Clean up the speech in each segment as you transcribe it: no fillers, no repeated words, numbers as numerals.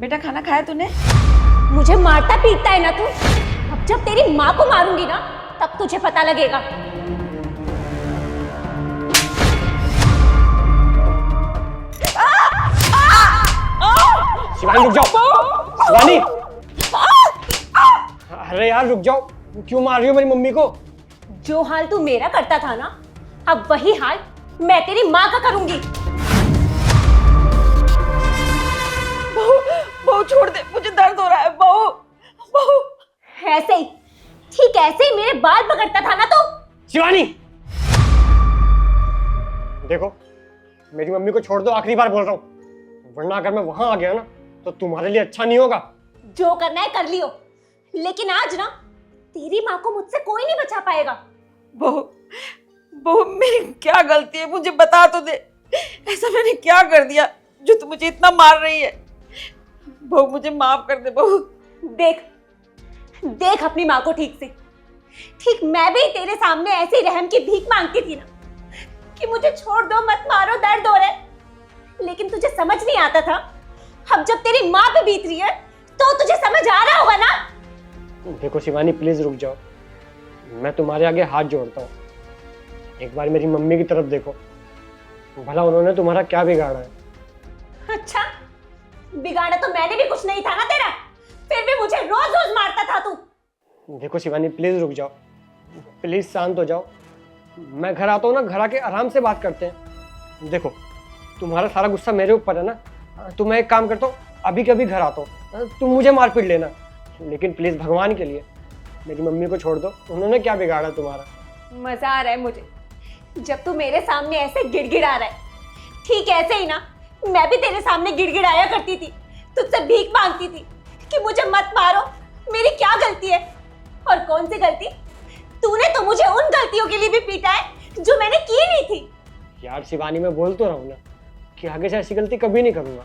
बेटा खाना खाया तूने? मुझे मारता पीटता है ना तू। अब जब तेरी माँ को मारूंगी ना तब तुझे पता लगेगा। शिवानी रुक जाओ। शिवानी, अरे यार रुक जाओ, क्यों मार रही हो मेरी मम्मी को? जो हाल तू मेरा करता था ना, अब वही हाल मैं तेरी माँ का करूंगी। बहू छोड़ दे, मुझे दर्द हो रहा है। बहू बहू ऐसे ही, ठीक ऐसे ही मेरे बाल पकड़ता था ना तू। शिवानी देखो, मेरी मम्मी को छोड़ दो, आखिरी बार बोल रहा हूँ, वरना अगर मैं वहां आ गया ना तो तुम्हारे लिए अच्छा नहीं होगा। जो करना है कर लियो, लेकिन आज ना तेरी माँ को मुझसे कोई नहीं बचा पाएगा। बहू बहू मेरी क्या गलती है, मुझे बता तो दे। ऐसा मैंने क्या कर दिया जो तू मुझे इतना मार रही है? बहू मुझे माफ कर दे बहू। देख देख अपनी माँ को ठीक से। ठीक मैं भी तेरे सामने ऐसे रहम की भीख मांगती थी ना कि मुझे छोड़ दो, मत मारो, दर्द हो रहा है, लेकिन तुझे समझ नहीं आता था। अब जब तेरी माँ पे बीत रही है तो तुझे समझ आ रहा होगा ना। देखो शिवानी प्लीज रुक जाओ, मैं तुम्हारे आगे हाथ जोड़ता हूँ, एक बार मेरी मम्मी की तरफ देखो, भला उन्होंने तुम्हारा क्या बिगाड़ा है? अच्छा, बिगाड़ा तो मैंने भी कुछ नहीं था ना तेरा, फिर भी मुझे रोज रोज मारता था तू। देखो शिवानी प्लीज रुक जाओ, प्लीज शांत हो जाओ, मैं घर आता हूँ ना, घर आके आराम से बात करते हैं। देखो तुम्हारा सारा गुस्सा मेरे ऊपर है ना, तो मैं एक काम करता हूँ, अभी के अभी घर आता हूँ, तुम मुझे मारपीट लेना, लेकिन प्लीज भगवान के लिए मेरी मम्मी को छोड़ दो, उन्होंने क्या बिगाड़ा तुम्हारा? मजा आ रहा है मुझे जब तू मेरे सामने ऐसे गिड़गिड़ा रहा है। ठीक ऐसे ही ना मैं भी तेरे सामने गिड़गिड़ाया करती थी, तुझसे भीख मांगती थी कि मुझे मत मारो, मेरी क्या गलती है? और कौन सी गलती? तूने तो मुझे उन गलतियों के लिए भी पीटा है जो मैंने की नहीं थी। यार शिवानी मैं बोल तो रहा हूँ ना कि आगे से ऐसी गलती कभी नहीं करूँगा,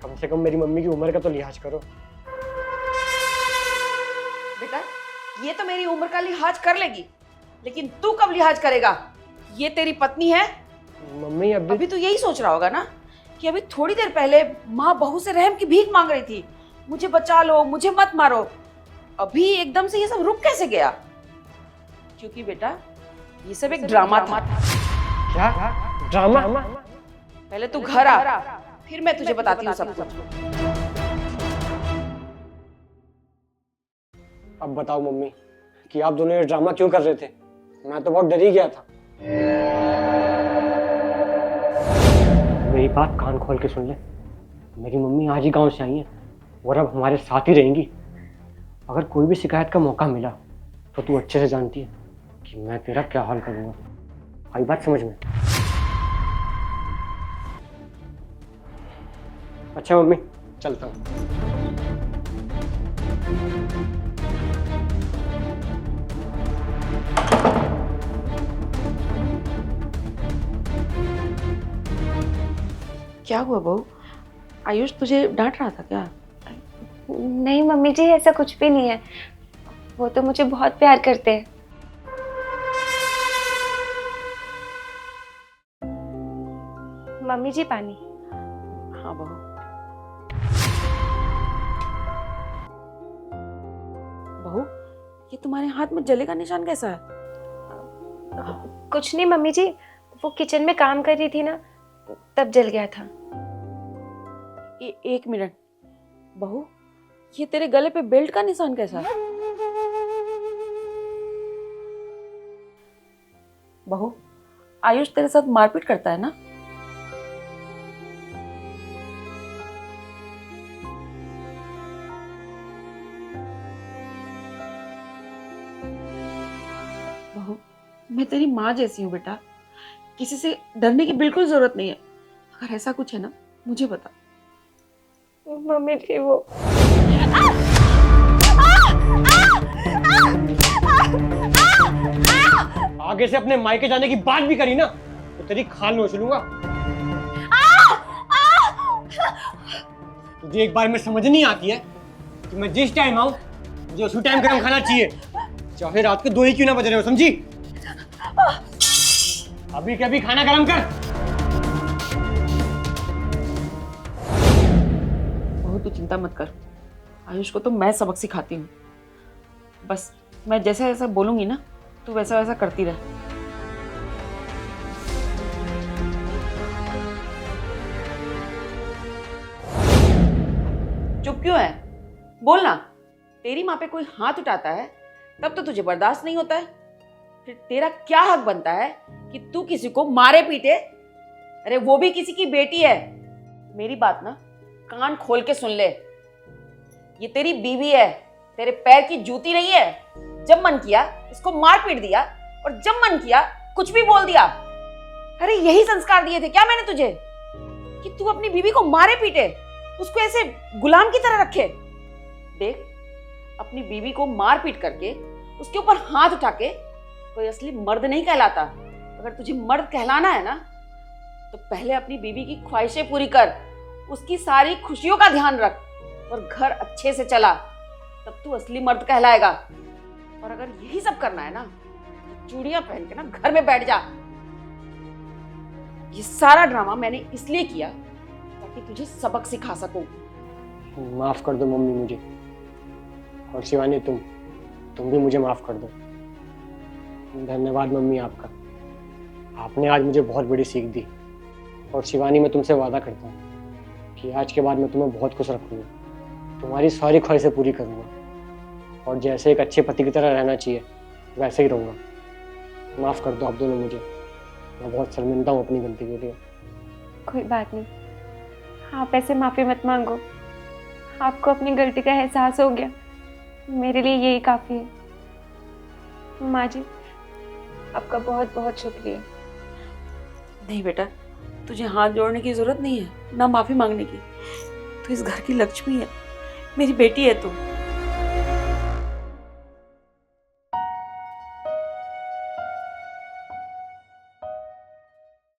कम से कम मेरी मम्मी की उम्र का तो लिहाज करो। बेटा ये तो मेरी उम्र का लिहाज कर लेगी, लेकिन तू कब लिहाज करेगा? ये तेरी पत्नी है। मम्मी अभी तो यही सोच रहा होगा ना कि अभी थोड़ी देर पहले माँ बहू से रहम की भीख मांग रही थी, मुझे बचा लो, मुझे मत मारो। अभी एकदम से ये सब रुक कैसे गया? क्योंकि बेटा ये सब एक ड्रामा था। क्या ड्रामा? पहले तू घर आ, फिर मैं तुझे बताती हूँ सब कुछ। अब बताओ मम्मी कि आप दोनों ये ड्रामा क्यों कर रहे थे? मैं तो बहुत डर ही गया था। मेरी बात कान खोल के सुन ले, मेरी मम्मी आज ही गांव से आई है और अब हमारे साथ ही रहेंगी। अगर कोई भी शिकायत का मौका मिला तो तू अच्छे से जानती है कि मैं तेरा क्या हाल करूँगा। आई बात समझ में? अच्छा मम्मी चलता हूँ। क्या हुआ बहू? आयुष तुझे डांट रहा था क्या? नहीं मम्मी जी, ऐसा कुछ भी नहीं है, वो तो मुझे बहुत प्यार करते हैं। मम्मी जी पानी। हाँ बहू। बहू ये तुम्हारे हाथ में जले का निशान कैसा है? कुछ नहीं मम्मी जी, वो किचन में काम कर रही थी ना, तब जल गया था। एक मिनट बहू, ये तेरे गले पे बेल्ट का निशान कैसा है? बहू आयुष तेरे साथ मारपीट करता है ना? बहू मैं तेरी माँ जैसी हूँ बेटा, किसी से डरने की बिल्कुल जरूरत नहीं है। अगर ऐसा कुछ है ना मुझे बता। मम्मी जी वो आगे से अपने मायके जाने की बात भी करी ना तो तेरी खाल नोच लूंगा। तुझे एक बार में समझ नहीं आती है कि मैं जिस टाइम आऊं मुझे उसी टाइम गरम खाना चाहिए, चाहे रात के 2 ही क्यों ना बज रहे हो, समझी? अभी के अभी खाना गरम कर। तू चिंता मत कर। आयुष को तो मैं सबक सिखाती हूँ। बस मैं जैसा जैसा बोलूंगी ना, तू वैसा वैसा करती रह। चुप क्यों है? बोल ना। तेरी माँ पे कोई हाथ उठाता है तब तो तुझे बर्दाश्त नहीं होता है, फिर तेरा क्या हक बनता है कि तू किसी को मारे पीटे? अरे वो भी किसी की बेटी है। मेरी बात ना कान खोल के सुन ले। ये तेरी बीवी है, तेरे पैर की जूती नहीं है। जब मन किया इसको मार पीट दिया और जब मन किया कुछ भी बोल दिया। अरे यही संस्कार दिए थे क्या मैंने तुझे कि तू अपनी बीवी को मारे पीटे, उसको ऐसे गुलाम की तरह रखे? देख, अपनी बीवी को मार पीट करके उसके ऊपर हाथ उठा के कोई असली मर्द नहीं कहलाता। अगर तुझे मर्द कहलाना है ना तो पहले अपनी बीवी की ख्वाहिशें पूरी कर, उसकी सारी खुशियों का ध्यान रख और घर अच्छे से चला, तब तू असली मर्द कहलाएगा। और अगर यही सब करना है ना तो चूड़ियां पहन के ना घर में बैठ जा। ये सारा ड्रामा मैंने इसलिए किया ताकि तुझे सबक सिखा सकूं। माफ़ कर दो मम्मी मुझे, और शिवानी तुम भी मुझे माफ़ कर दो। धन्यवाद मम्मी आपका, आपने आज मुझे बहुत बड़ी सीख दी। और शिवानी, मैं तुमसे वादा करता हूँ कि आज के बाद मैं तुम्हें बहुत खुश रखूँगा, तुम्हारी सारी ख्वाहिशें पूरी करूँगा और जैसे एक अच्छे पति की तरह रहना चाहिए वैसे ही रहूँगा। माफ़ कर दो आप दोनों मुझे, मैं बहुत शर्मिंदा हूँ अपनी गलती के लिए। कोई बात नहीं, आप ऐसे माफ़ी मत मांगो। आपको अपनी गलती का एहसास हो गया, मेरे लिए यही काफ़ी है। माँ जी, आपका बहुत बहुत शुक्रिया। नहीं बेटा, तुझे हाथ जोड़ने की जरूरत नहीं है, ना माफी मांगने की। तू इस घर की लक्ष्मी है, मेरी बेटी है तू।